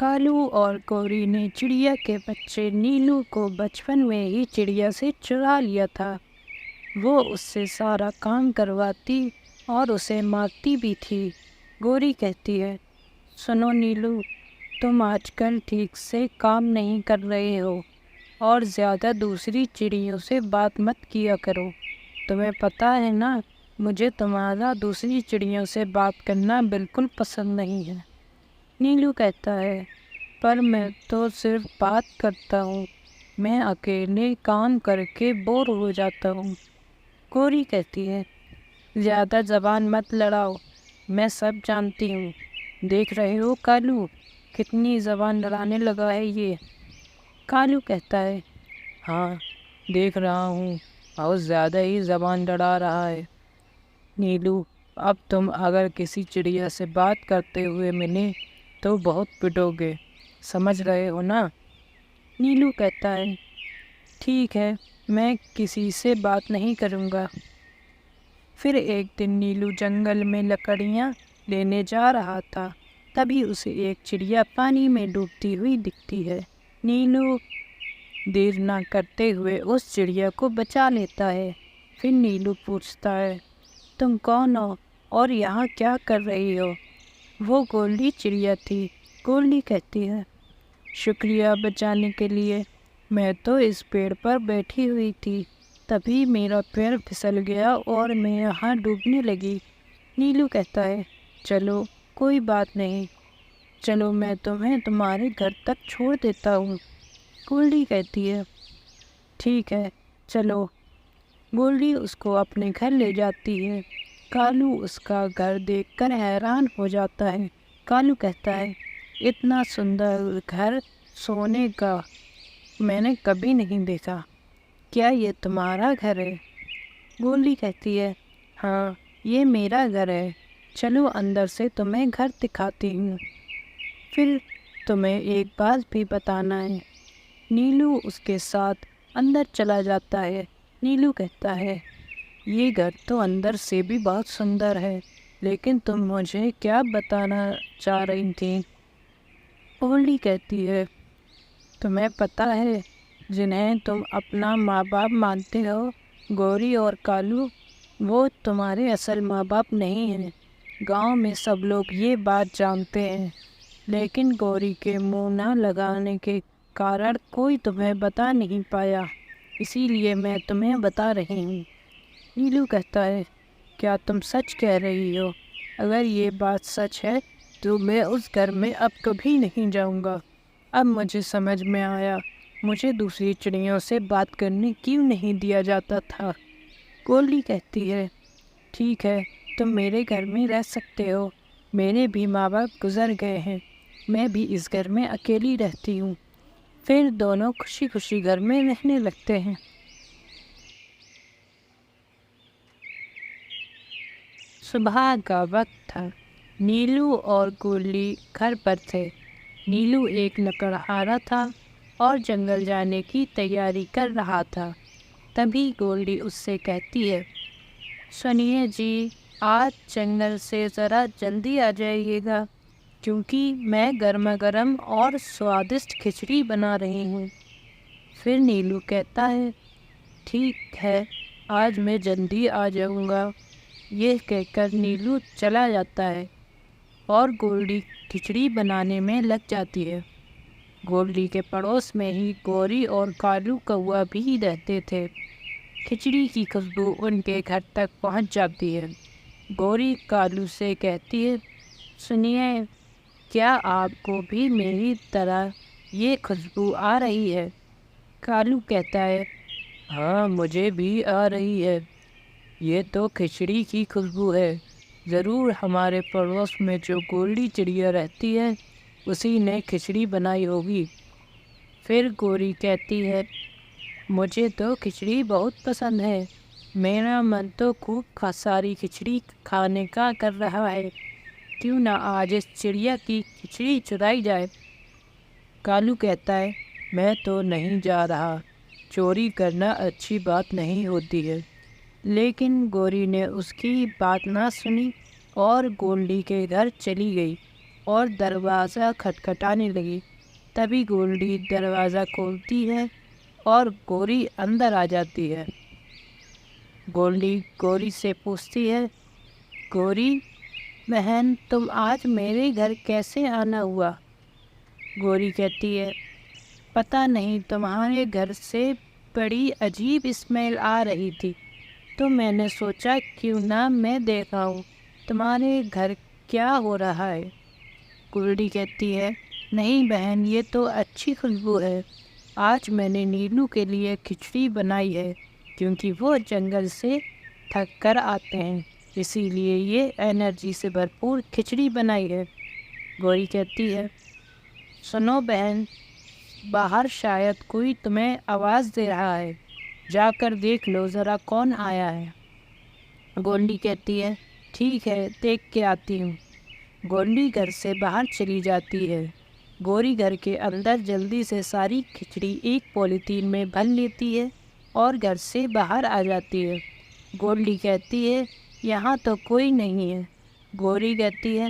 کالو اور گوری نے چڑیا کے بچے نیلو کو بچپن میں ہی چڑیا سے چرا لیا تھا۔ وہ اس سے سارا کام کرواتی اور اسے مارتی بھی تھی۔ گوری کہتی ہے، سنو نیلو، تم آج کل ٹھیک سے کام نہیں کر رہے ہو اور زیادہ دوسری چڑیوں سے بات مت کیا کرو۔ تمہیں پتہ ہے نا، مجھے تمہارا دوسری چڑیوں سے بات کرنا بالکل پسند نہیں ہے۔ نیلو کہتا ہے، پر میں تو صرف بات کرتا ہوں، میں اکیلے کام کر کے بور ہو جاتا ہوں۔ گوری کہتی ہے، زیادہ زبان مت لڑاؤ، میں سب جانتی ہوں۔ دیکھ رہے ہو کالو، کتنی زبان لڑانے لگا ہے یہ۔ کالو کہتا ہے، ہاں دیکھ رہا ہوں، بہت زیادہ ہی زبان لڑا رہا ہے۔ نیلو، اب تم اگر کسی چڑیا سے بات کرتے ہوئے ملے تو بہت پٹو گے، سمجھ رہے ہو نا؟ نیلو کہتا ہے، ٹھیک ہے، میں کسی سے بات نہیں کروں گا۔ پھر ایک دن نیلو جنگل میں لکڑیاں لینے جا رہا تھا، تبھی اسے ایک چڑیا پانی میں ڈوبتی ہوئی دکھتی ہے۔ نیلو دیر نہ کرتے ہوئے اس چڑیا کو بچا لیتا ہے۔ پھر نیلو پوچھتا ہے، تم کون ہو اور یہاں کیا کر رہی ہو؟ وہ گولڈی چڑیا تھی۔ گولڈی کہتی ہے، شکریہ بچانے کے لیے، میں تو اس پیڑ پر بیٹھی ہوئی تھی، تبھی میرا پیر پھسل گیا اور میں یہاں ڈوبنے لگی۔ نیلو کہتا ہے، چلو کوئی بات نہیں، چلو میں تمہیں تمہارے گھر تک چھوڑ دیتا ہوں۔ گولڈی کہتی ہے، ٹھیک ہے چلو۔ گولڈی اس کو اپنے گھر لے جاتی ہے۔ کالو اس کا گھر دیکھ کر حیران ہو جاتا ہے۔ کالو کہتا ہے، اتنا سندر گھر سونے کا میں نے کبھی نہیں دیکھا، کیا یہ تمہارا گھر ہے؟ گولڈی کہتی ہے، ہاں یہ میرا گھر ہے، چلو اندر سے تمہیں گھر دکھاتی ہوں، پھر تمہیں ایک بات بھی بتانا ہے۔ نیلو اس کے ساتھ اندر چلا جاتا ہے۔ نیلو کہتا ہے، یہ گھر تو اندر سے بھی بہت سندر ہے، لیکن تم مجھے کیا بتانا چاہ رہی تھی؟ گولڈی کہتی ہے، تمہیں پتہ ہے جنہیں تم اپنا ماں باپ مانتے ہو، گوری اور کالو، وہ تمہارے اصل ماں باپ نہیں ہیں۔ گاؤں میں سب لوگ یہ بات جانتے ہیں، لیکن گوری کے منہ نہ لگانے کے کارن کوئی تمہیں بتا نہیں پایا، اسی لیے میں تمہیں بتا رہی ہوں۔ نیلو کہتا ہے، کیا تم سچ کہہ رہی ہو؟ اگر یہ بات سچ ہے تو میں اس گھر میں اب کبھی نہیں جاؤں گا۔ اب مجھے سمجھ میں آیا، مجھے دوسری چڑیوں سے بات کرنے کیوں نہیں دیا جاتا تھا۔ گولڈی کہتی ہے، ٹھیک ہے، تم میرے گھر میں رہ سکتے ہو، میرے بھی ماں باپ گزر گئے ہیں، میں بھی اس گھر میں اکیلی رہتی ہوں۔ پھر دونوں خوشی خوشی گھر میں رہنے لگتے ہیں۔ صبح کا وقت تھا۔ نیلو اور گولڈی گھر پر تھے۔ نیلو ایک لکڑہارا تھا اور جنگل جانے کی تیاری کر رہا تھا۔ تبھی گولڈی اس سے کہتی ہے، سنیے جی، آج جنگل سے ذرا جلدی آ جائیے گا، کیونکہ میں گرما گرم اور سوادشٹ کھچڑی بنا رہی ہوں۔ پھر نیلو کہتا ہے، ٹھیک ہے، آج میں جلدی آ جاؤں گا۔ یہ کہہ کر نیلو چلا جاتا ہے اور گولڈی کھچڑی بنانے میں لگ جاتی ہے۔ گولڈی کے پڑوس میں ہی گوری اور کالو کوا بھی رہتے تھے۔ کھچڑی کی خوشبو ان کے گھر تک پہنچ جاتی ہے۔ گوری کالو سے کہتی ہے، سنیے، کیا آپ کو بھی میری طرح یہ خوشبو آ رہی ہے؟ کالو کہتا ہے، ہاں مجھے بھی آ رہی ہے، یہ تو کھچڑی کی خوشبو ہے، ضرور ہمارے پڑوس میں جو گولڈی چڑیا رہتی ہے اسی نے کھچڑی بنائی ہوگی۔ پھر گوری کہتی ہے، مجھے تو کھچڑی بہت پسند ہے، میرا من تو خوب ساری کھچڑی کھانے کا کر رہا ہے، کیوں نہ آج اس چڑیا کی کھچڑی چرائی جائے؟ کالو کہتا ہے، میں تو نہیں جا رہا، چوری کرنا اچھی بات نہیں ہوتی ہے۔ لیکن گوری نے اس کی بات نہ سنی اور گولڈی کے گھر چلی گئی اور دروازہ کھٹکھٹانے لگی۔ تبھی گولڈی دروازہ کھولتی ہے اور گوری اندر آ جاتی ہے۔ گولڈی گوری سے پوچھتی ہے، گوری بہن، تم آج میرے گھر کیسے آنا ہوا؟ گوری کہتی ہے، پتہ نہیں، تمہارے گھر سے بڑی عجیب اسمیل آ رہی تھی، تو میں نے سوچا کیوں نہ میں دیکھاؤں تمہارے گھر کیا ہو رہا ہے۔ گولڈی کہتی ہے، نہیں بہن، یہ تو اچھی خوشبو ہے۔ آج میں نے نیلو کے لیے کھچڑی بنائی ہے، کیونکہ وہ جنگل سے تھک کر آتے ہیں، اسی لیے یہ انرجی سے بھرپور کھچڑی بنائی ہے۔ گوری کہتی ہے، سنو بہن، باہر شاید کوئی تمہیں آواز دے رہا ہے، جا کر دیکھ لو ذرا کون آیا ہے۔ گولڈی کہتی ہے، ٹھیک ہے، دیکھ کے آتی ہوں۔ گولڈی گھر سے باہر چلی جاتی ہے۔ گوری گھر کے اندر جلدی سے ساری کھچڑی ایک پولیتھین میں بھر لیتی ہے اور گھر سے باہر آ جاتی ہے۔ گولڈی کہتی ہے، یہاں تو کوئی نہیں ہے۔ گوری کہتی ہے،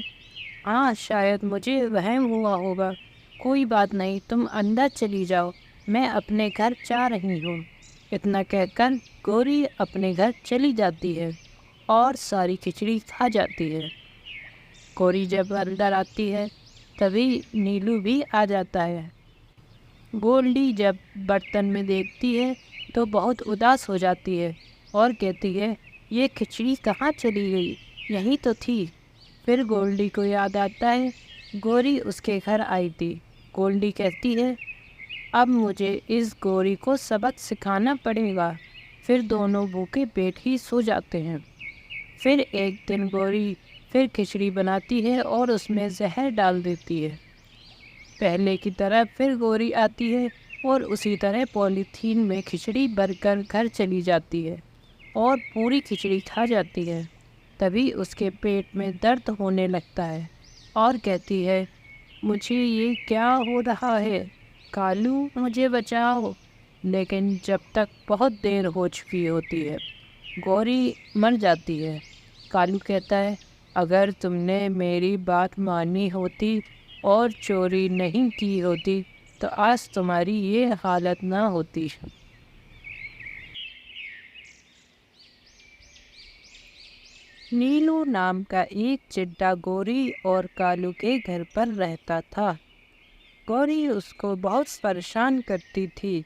ہاں شاید مجھے وہم ہوا ہوگا، کوئی بات نہیں، تم اندر چلی جاؤ، میں اپنے گھر جا رہی ہوں۔ اتنا کہہ کر گوری اپنے گھر چلی جاتی ہے اور ساری کھچڑی کھا جاتی ہے۔ گوری جب اندر آتی ہے تبھی نیلو بھی آ جاتا ہے۔ گولڈی جب برتن میں دیکھتی ہے تو بہت اداس ہو جاتی ہے اور کہتی ہے، یہ کھچڑی کہاں چلی گئی؟ یہی تو تھی۔ پھر گولڈی کو یاد آتا ہے گوری اس کے گھر آئی تھی۔ گولڈی کہتی ہے، اب مجھے اس گوری کو سبق سکھانا پڑے گا۔ پھر دونوں بھوکے پیٹ ہی سو جاتے ہیں۔ پھر ایک دن گوری پھر کھچڑی بناتی ہے اور اس میں زہر ڈال دیتی ہے۔ پہلے کی طرح پھر گوری آتی ہے اور اسی طرح پولیتھین میں کھچڑی بھر کر گھر چلی جاتی ہے اور پوری کھچڑی کھا جاتی ہے۔ تبھی اس کے پیٹ میں درد ہونے لگتا ہے اور کہتی ہے، مجھے یہ کیا ہو رہا ہے؟ کالو، مجھے بچاؤ۔ لیکن جب تک بہت دیر ہو چکی ہوتی ہے، گوری مر جاتی ہے۔ کالو کہتا ہے، اگر تم نے میری بات مانی ہوتی اور چوری نہیں کی ہوتی تو آج تمہاری یہ حالت نہ ہوتی۔ نیلو نام کا ایک چڈا گوری اور کالو کے گھر پر رہتا تھا۔ گوری اس کو بہت پریشان کرتی تھی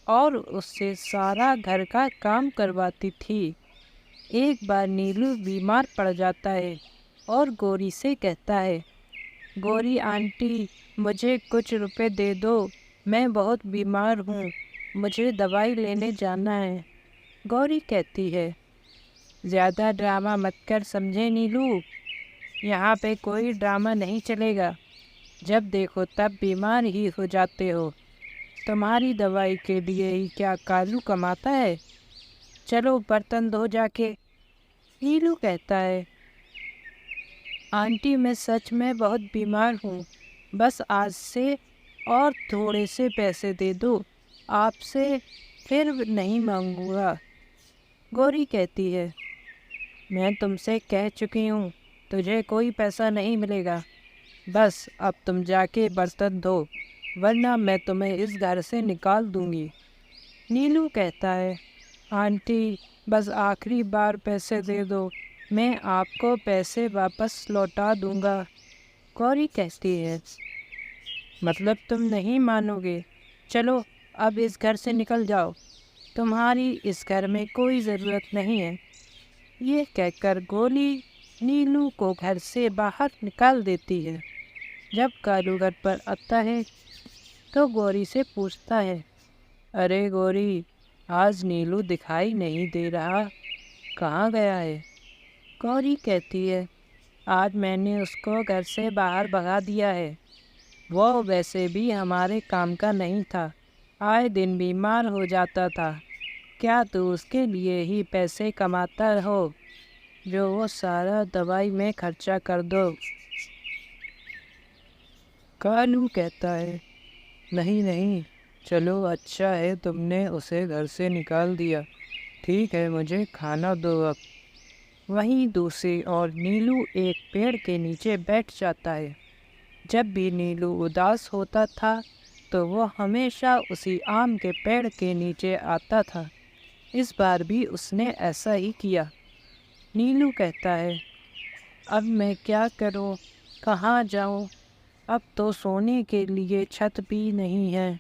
اور اس سے سارا گھر کا کام کرواتی تھی۔ ایک بار نیلو بیمار پڑ جاتا ہے اور گوری سے کہتا ہے، گوری آنٹی، مجھے کچھ روپے دے دو، میں بہت بیمار ہوں، مجھے دوائی لینے جانا ہے۔ گوری کہتی ہے، زیادہ ڈرامہ مت کر سمجھے نیلو، یہاں پہ کوئی ڈرامہ نہیں چلے گا، جب دیکھو تب بیمار ہی ہو جاتے ہو، تمہاری دوائی کے لیے ہی کیا کالو کماتا ہے؟ چلو برتن دھو جا کے۔ نیلو کہتا ہے، آنٹی میں سچ میں بہت بیمار ہوں، بس آج سے اور تھوڑے سے پیسے دے دو، آپ سے پھر نہیں مانگوں گا۔ گوری کہتی ہے، میں تم سے کہہ چکی ہوں تجھے کوئی پیسہ نہیں ملے گا، بس اب تم جا کے برتن دھو، ورنہ میں تمہیں اس گھر سے نکال دوں گی۔ نیلو کہتا ہے، آنٹی بس آخری بار پیسے دے دو، میں آپ کو پیسے واپس لوٹا دوں گا۔ گوری کہتی ہے، مطلب تم نہیں مانو گے؟ چلو اب اس گھر سے نکل جاؤ، تمہاری اس گھر میں کوئی ضرورت نہیں ہے۔ یہ کہہ کر گوری نیلو کو گھر سے باہر نکال دیتی ہے۔ جب کالو گھر پر آتا ہے تو گوری سے پوچھتا ہے، ارے گوری، آج نیلو دکھائی نہیں دے رہا، کہاں گیا ہے؟ گوری کہتی ہے، آج میں نے اس کو گھر سے باہر بھگا دیا ہے، وہ ویسے بھی ہمارے کام کا نہیں تھا، آئے دن بیمار ہو جاتا تھا، کیا تو اس کے لیے ہی پیسے کماتا ہو جو وہ سارا دوائی میں خرچہ کر دو؟ کالو کہتا ہے، نہیں نہیں، چلو اچھا ہے تم نے اسے گھر سے نکال دیا، ٹھیک ہے مجھے کھانا دو اب۔ وہیں دوسری اور نیلو ایک پیڑ کے نیچے بیٹھ جاتا ہے جب بھی نیلو اداس ہوتا تھا تو وہ ہمیشہ اسی آم کے پیڑ کے نیچے آتا تھا۔ اس بار بھی اس نے ایسا ہی کیا۔ نیلو کہتا ہے، اب میں کیا کروں، کہاں جاؤں؟ اب تو سونے کے لیے چھت بھی نہیں ہے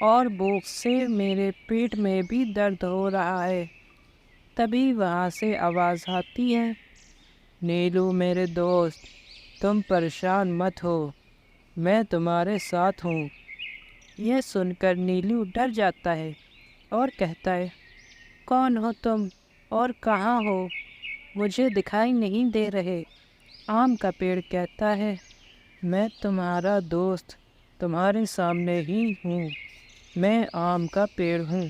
اور بھوک سے میرے پیٹ میں بھی درد ہو رہا ہے۔ تبھی وہاں سے آواز آتی ہے، نیلو میرے دوست، تم پریشان مت ہو، میں تمہارے ساتھ ہوں۔ یہ سن کر نیلو ڈر جاتا ہے اور کہتا ہے، کون ہو تم اور کہاں ہو؟ مجھے دکھائی نہیں دے رہے۔ آم کا پیڑ کہتا ہے، میں تمہارا دوست تمہارے سامنے ہی ہوں، میں آم کا پیڑ ہوں۔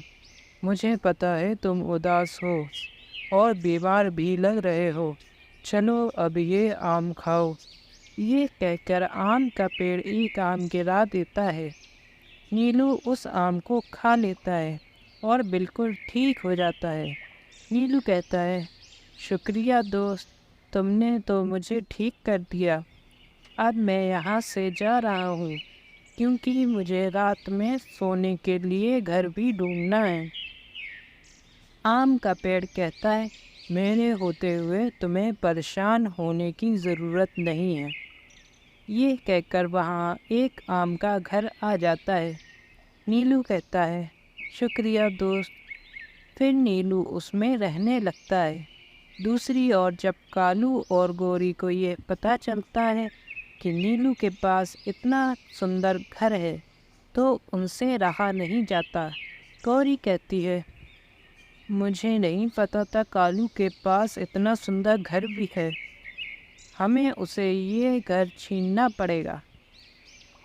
مجھے پتہ ہے تم اداس ہو اور بیمار بھی لگ رہے ہو، چلو اب یہ آم کھاؤ۔ یہ کہہ کر آم کا پیڑ ایک آم گرا دیتا ہے۔ نیلو اس آم کو کھا لیتا ہے اور بالکل ٹھیک ہو جاتا ہے۔ نیلو کہتا ہے، شکریہ دوست، تم نے تو مجھے ٹھیک کر دیا۔ اب میں یہاں سے جا رہا ہوں کیونکہ مجھے رات میں سونے کے لیے گھر بھی ڈھونڈنا ہے۔ آم کا پیڑ کہتا ہے، میرے ہوتے ہوئے تمہیں پریشان ہونے کی ضرورت نہیں ہے۔ یہ کہہ کر وہاں ایک آم کا گھر آ جاتا ہے۔ نیلو کہتا ہے، شکریہ دوست۔ پھر نیلو اس میں رہنے لگتا ہے۔ دوسری اور جب کالو اور گوری کو یہ پتہ چلتا ہے کہ نیلو کے پاس اتنا سندر گھر ہے تو ان سے رہا نہیں جاتا۔ گوری کہتی ہے، مجھے نہیں پتہ تھا کالو کے پاس اتنا سندر گھر بھی ہے، ہمیں اسے یہ گھر چھیننا پڑے گا۔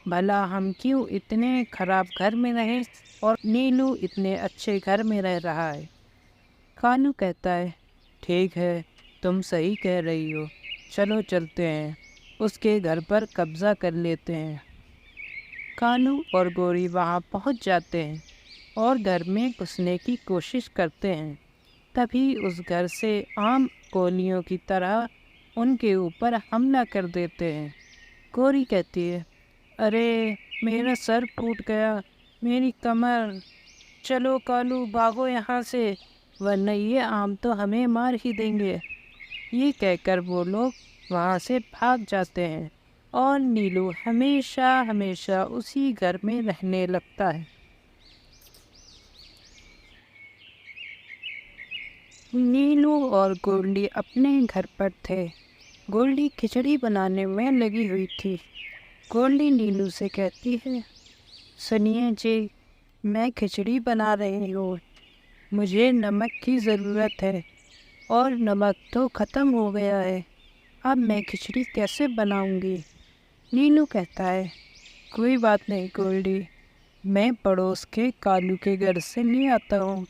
بھلا ہم کیوں اتنے خراب گھر میں رہیں اور نیلو اتنے اچھے گھر میں رہ رہا ہے؟ کالو کہتا ہے، ٹھیک ہے، تم صحیح کہہ رہی ہو، چلو چلتے ہیں، اس کے گھر پر قبضہ کر لیتے ہیں۔ کالو اور گوری وہاں پہنچ جاتے ہیں اور گھر میں گھسنے کی کوشش کرتے ہیں۔ تبھی اس گھر سے عام گولیوں کی طرح ان کے اوپر حملہ کر دیتے ہیں۔ گوری کہتی ہے، ارے میرا سر پھوٹ گیا، میری کمر، چلو کالو بھاگو یہاں سے ورنہ یہ آم تو ہمیں مار ہی دیں گے۔ یہ کہہ کر وہ لوگ وہاں سے بھاگ جاتے ہیں اور نیلو ہمیشہ ہمیشہ اسی گھر میں رہنے لگتا ہے۔ نیلو اور گولڈی اپنے گھر پر تھے۔ گولڈی کھچڑی بنانے میں لگی ہوئی تھی۔ گولڈی نیلو سے کہتی ہے، سنیے جی، میں کھچڑی بنا رہی ہوں، مجھے نمک کی ضرورت ہے اور نمک تو ختم ہو گیا ہے، اب میں کھچڑی کیسے بناؤں گی؟ نیلو کہتا ہے، کوئی بات نہیں گولڈی، میں پڑوس کے کالو کے گھر سے لے آتا ہوں۔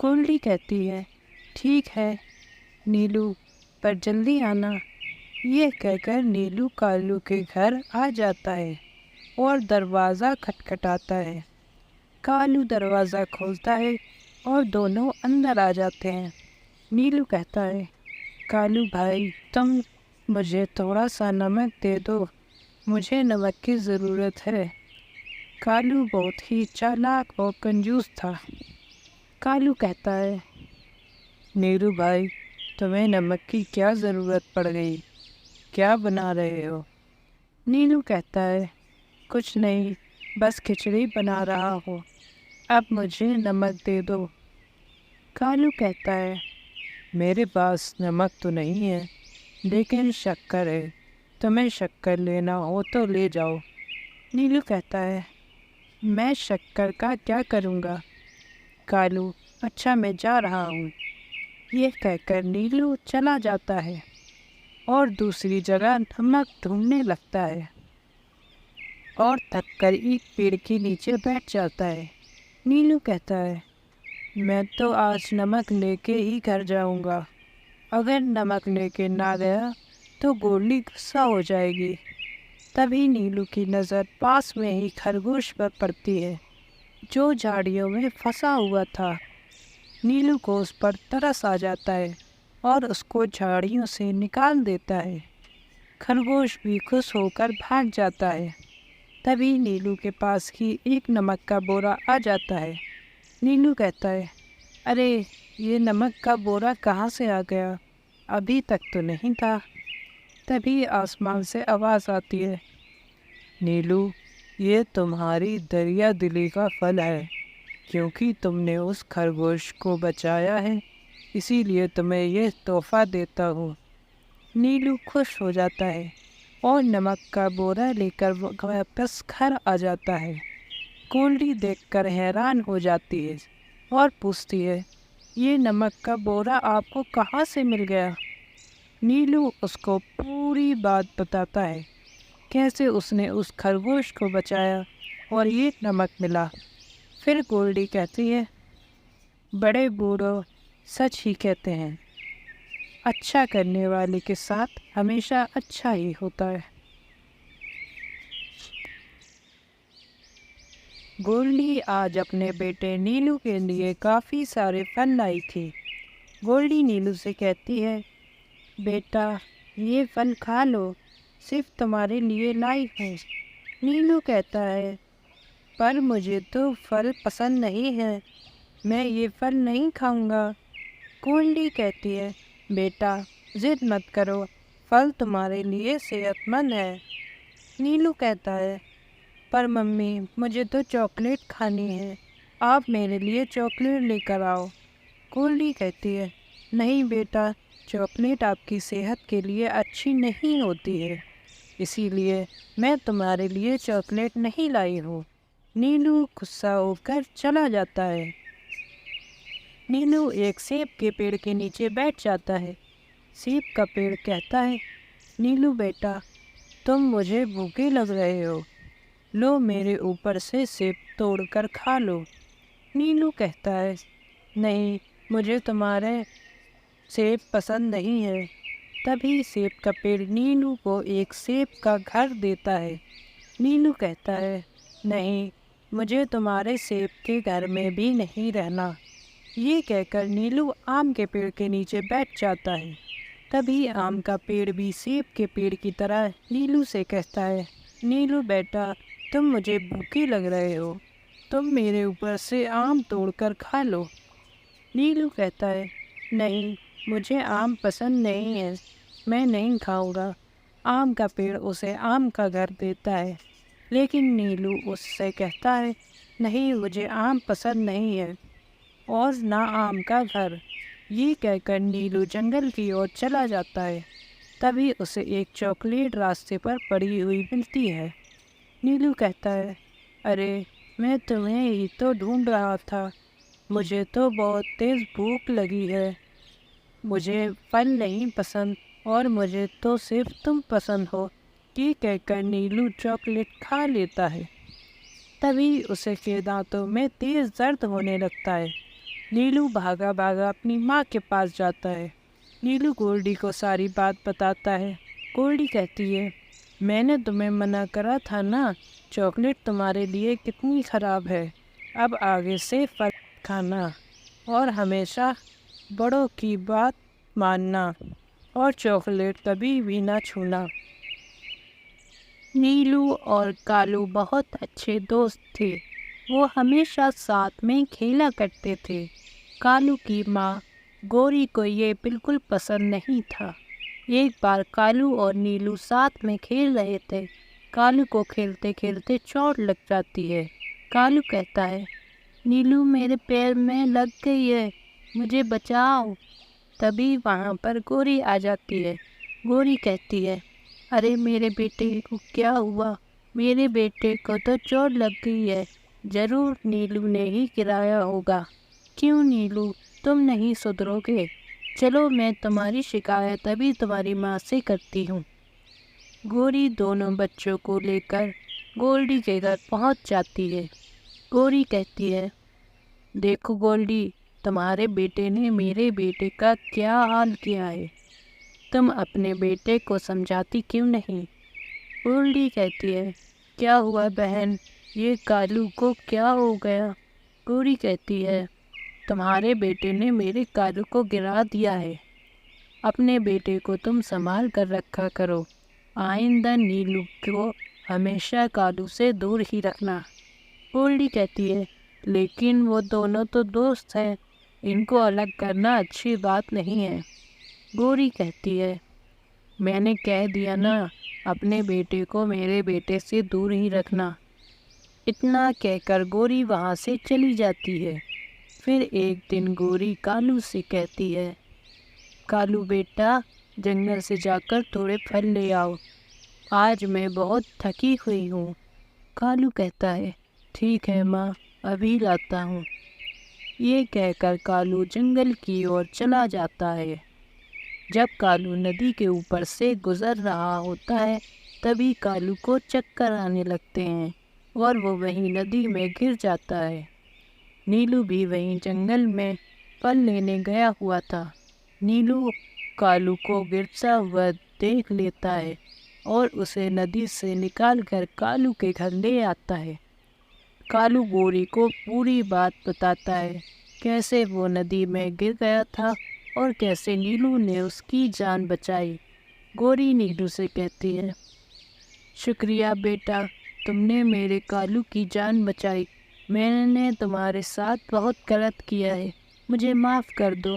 گولڈی کہتی ہے، ٹھیک ہے نیلو، پر جلدی آنا۔ یہ کہہ کر نیلو کالو کے گھر آ جاتا ہے اور دروازہ کھٹکھٹاتا ہے۔ کالو دروازہ کھولتا ہے اور دونوں اندر آ جاتے ہیں۔ نیلو کہتا ہے، کالو بھائی، تم مجھے تھوڑا سا نمک دے دو، مجھے نمک کی ضرورت ہے۔ کالو بہت ہی چالاک اور کنجوس تھا۔ کالو کہتا ہے، نیلو بھائی، تمہیں نمک کی کیا ضرورت پڑ گئی؟ کیا بنا رہے ہو؟ نیلو کہتا ہے، کچھ نہیں، بس کھچڑی بنا رہا ہوں، اب مجھے نمک دے دو۔ کالو کہتا ہے، میرے پاس نمک تو نہیں ہے لیکن شکر ہے، تمہیں شکر لینا ہو تو لے جاؤ۔ نیلو کہتا ہے، میں شکر کا کیا کروں گا؟ کالو، اچھا میں جا رہا ہوں۔ یہ کہہ کر نیلو چلا جاتا ہے اور دوسری جگہ نمک ڈھونڈنے لگتا ہے اور تھک کر ایک پیڑ کے نیچے بیٹھ جاتا ہے۔ نیلو کہتا ہے، میں تو آج نمک لے کے ہی گھر جاؤں گا، اگر نمک لے کے نہ گیا تو گولڈی غصہ ہو جائے گی۔ تبھی نیلو کی نظر پاس میں ہی خرگوش پر پڑتی ہے جو جھاڑیوں میں پھنسا ہوا تھا۔ نیلو کو اس پر ترس آ جاتا ہے اور اس کو جھاڑیوں سے نکال دیتا ہے۔ خرگوش بھی خوش ہو کر بھاگ جاتا ہے۔ تبھی نیلو کے پاس ہی ایک نمک کا بورا آ جاتا ہے۔ نیلو کہتا ہے، ارے یہ نمک کا بورا کہاں سے آ گیا؟ ابھی تک تو نہیں تھا۔ تبھی آسمان سے آواز آتی ہے، نیلو یہ تمہاری دریا دلی کا پھل ہے، کیونکہ تم نے اس خرگوش کو بچایا ہے، اسی لیے تمہیں یہ تحفہ دیتا ہوں۔ نیلو خوش ہو جاتا ہے اور نمک کا بورا لے کر واپس گھر آ جاتا ہے۔ گولڈی دیکھ کر حیران ہو جاتی ہے اور پوچھتی ہے، یہ نمک کا بورا آپ کو کہاں سے مل گیا؟ نیلو اس کو پوری بات بتاتا ہے، کیسے اس نے اس خرگوش کو بچایا اور یہ نمک ملا۔ پھر گولڈی کہتی ہے، بڑے بوڑھوں سچ ہی کہتے ہیں، اچھا کرنے والے کے ساتھ ہمیشہ اچھا ہی ہوتا ہے۔ گولڈی آج اپنے بیٹے نیلو کے لیے کافی سارے پھل لائی تھی۔ گولڈی نیلو سے کہتی ہے، بیٹا یہ پھل کھا لو، صرف تمہارے لیے لائی ہوں۔ نیلو کہتا ہے، پر مجھے تو پھل پسند نہیں ہے، میں یہ پھل نہیں کھاؤں گا۔ گولڈی کہتی ہے، بیٹا ضد مت کرو، پھل تمہارے لیے صحت مند ہے۔ نیلو کہتا ہے، پر ممی مجھے تو چاکلیٹ کھانی ہے، آپ میرے لیے چاکلیٹ لے کر آؤ۔ گولڈی کہتی ہے، نہیں بیٹا، چاکلیٹ آپ کی صحت کے لیے اچھی نہیں ہوتی ہے، اسی لیے میں تمہارے لیے چاکلیٹ نہیں لائی ہوں۔ نیلو غصہ ہو کر چلا جاتا ہے۔ نیلو ایک سیب کے پیڑ کے نیچے بیٹھ جاتا ہے۔ سیب کا پیڑ کہتا ہے، نیلو بیٹا تم مجھے بھوکے لگ رہے ہو، لو میرے اوپر سے سیب توڑ کر کھا لو۔ نیلو کہتا ہے، نہیں مجھے تمہارے سیب پسند نہیں ہے۔ تبھی سیب کا پیڑ نیلو کو ایک سیب کا گھر دیتا ہے۔ نیلو کہتا ہے، نہیں مجھے تمہارے سیب کے گھر میں بھی نہیں رہنا۔ یہ کہہ کر نیلو آم کے پیڑ کے نیچے بیٹھ جاتا ہے۔ تبھی آم کا پیڑ بھی سیب کے پیڑ کی طرح نیلو سے کہتا ہے، نیلو بیٹا تم مجھے بھوکے لگ رہے ہو، تم میرے اوپر سے آم توڑ کر کھا لو۔ نیلو کہتا ہے، نہیں مجھے آم پسند نہیں ہے، میں نہیں کھاؤں گا۔ آم کا پیڑ اسے آم کا گھر دیتا ہے، لیکن نیلو اس سے کہتا ہے، نہیں مجھے آم پسند نہیں ہے اور نہ آم کا گھر۔ یہ کہہ کر نیلو جنگل کی اور چلا جاتا ہے۔ تبھی اسے ایک چاکلیٹ راستے پر پڑی ہوئی ملتی ہے۔ نیلو کہتا ہے، ارے میں تمہیں ہی تو ڈھونڈ رہا تھا، مجھے تو بہت تیز بھوک لگی ہے، مجھے پھل نہیں پسند اور مجھے تو صرف تم پسند ہو۔ یہ کہہ کر نیلو چاکلیٹ کھا لیتا ہے۔ تبھی اسے کے دانتوں میں تیز درد ہونے لگتا ہے۔ نیلو بھاگا بھاگا اپنی ماں کے پاس جاتا ہے۔ نیلو گولڈی کو ساری بات بتاتا ہے۔ گولڈی کہتی ہے، میں نے تمہیں منع کرا تھا نا، چاکلیٹ تمہارے لیے کتنی خراب ہے، اب آگے سے پھل کھانا اور ہمیشہ بڑوں کی بات ماننا اور چاکلیٹ کبھی بھی نہ چھونا۔ نیلو اور کالو بہت اچھے دوست تھے، وہ ہمیشہ ساتھ میں کھیلا کرتے تھے۔ کالو کی ماں گوری کو یہ بالکل پسند نہیں تھا۔ ایک بار کالو اور نیلو ساتھ میں کھیل رہے تھے۔ کالو کو کھیلتے کھیلتے چوٹ لگ جاتی ہے۔ کالو کہتا ہے، نیلو میرے پیر میں لگ گئی ہے، مجھے بچاؤ۔ تبھی وہاں پر گوری آ جاتی ہے۔ گوری کہتی ہے، ارے میرے بیٹے کو کیا ہوا؟ میرے بیٹے کو تو چوٹ لگ گئی ہے، ضرور نیلو نے ہی گرایا ہوگا۔ کیوں نیلو تم نہیں سدھرو گے؟ چلو میں تمہاری شکایت ابھی تمہاری ماں سے کرتی ہوں۔ گوری دونوں بچوں کو لے کر گولڈی کے گھر پہنچ جاتی ہے۔ گوری کہتی ہے، دیکھو گولڈی، تمہارے بیٹے نے میرے بیٹے کا کیا حال کیا ہے، تم اپنے بیٹے کو سمجھاتی کیوں نہیں؟ گولڈی کہتی ہے، کیا ہوا بہن، یہ کالو کو کیا ہو گیا؟ گوری کہتی ہے، تمہارے بیٹے نے میرے کالو کو گرا دیا ہے، اپنے بیٹے کو تم سنبھال کر رکھا کرو، آئندہ نیلو کو ہمیشہ کالو سے دور ہی رکھنا۔ گولڈی کہتی ہے لیکن وہ دونوں تو دوست ہیں، ان کو الگ کرنا اچھی بات نہیں ہے۔ گوری کہتی ہے میں نے کہہ دیا نا، اپنے بیٹے کو میرے بیٹے سے دور ہی رکھنا۔ اتنا کہہ کر گوری وہاں سے چلی جاتی ہے۔ پھر ایک دن گوری کالو سے کہتی ہے کالو بیٹا، جنگل سے جا کر تھوڑے پھل لے آؤ، آج میں بہت تھکی ہوئی ہوں۔ کالو کہتا ہے ٹھیک ہے ماں، ابھی لاتا ہوں۔ یہ کہہ کر کالو جنگل کی اور چلا جاتا ہے۔ جب کالو ندی کے اوپر سے گزر رہا ہوتا ہے تبھی کالو کو چکر آنے لگتے ہیں اور وہ وہیں ندی میں گر جاتا ہے۔ نیلو بھی وہیں جنگل میں پھل لینے گیا ہوا تھا۔ نیلو کالو کو گرتا ہوا دیکھ لیتا ہے اور اسے ندی سے نکال کر کالو کے گھر لے آتا ہے۔ کالو گوری کو پوری بات بتاتا ہے، کیسے وہ ندی میں گر گیا تھا اور کیسے نیلو نے اس کی جان بچائی۔ گوری نیلو سے کہتی ہے شکریہ بیٹا، تم نے میرے کالو کی جان بچائی، میں نے تمہارے ساتھ بہت غلط کیا ہے، مجھے معاف کر دو۔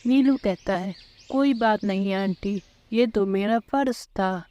نیلو کہتا ہے کوئی بات نہیں آنٹی، یہ تو میرا فرض تھا۔